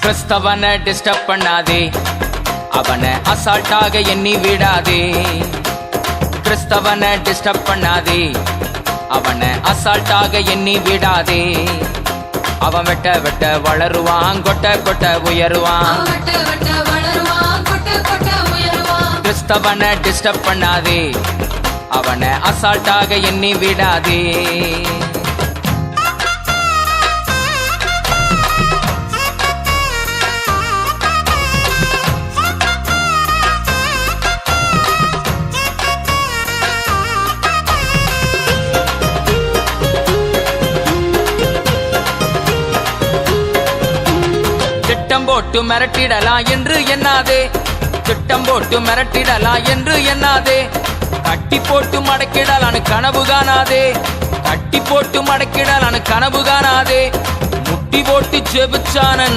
கிறிஸ்தவனை disturb பண்ணாதே, அவனை அசால்ட்டாக எண்ணி விடாதே. கிறிஸ்தவனை டிஸ்டர்ப் பண்ணாதே, அவனை அசால்ட்டாக எண்ணி விடாதே. அவன் வெட்ட வெட்ட வளருவான், கொட்ட கொட்ட உயருவான். கிறிஸ்தவனை டிஸ்டர்ப் பண்ணாதே, அவனை அசால்ட்டாக எண்ணி விடாதே. திட்டம் போட்டு மிரட்டிடலாம் என்று எண்ணாதே, திட்டம் போட்டு மிரட்டிடலாம் என்று எண்ணாதே. கட்டி போட்டு மடக்கிடலான்னு கனவு காணாதே, கட்டி போட்டு மடக்கிடலான்னு கனவு காணாதே. முட்டி போட்டு ஜெபிச்சான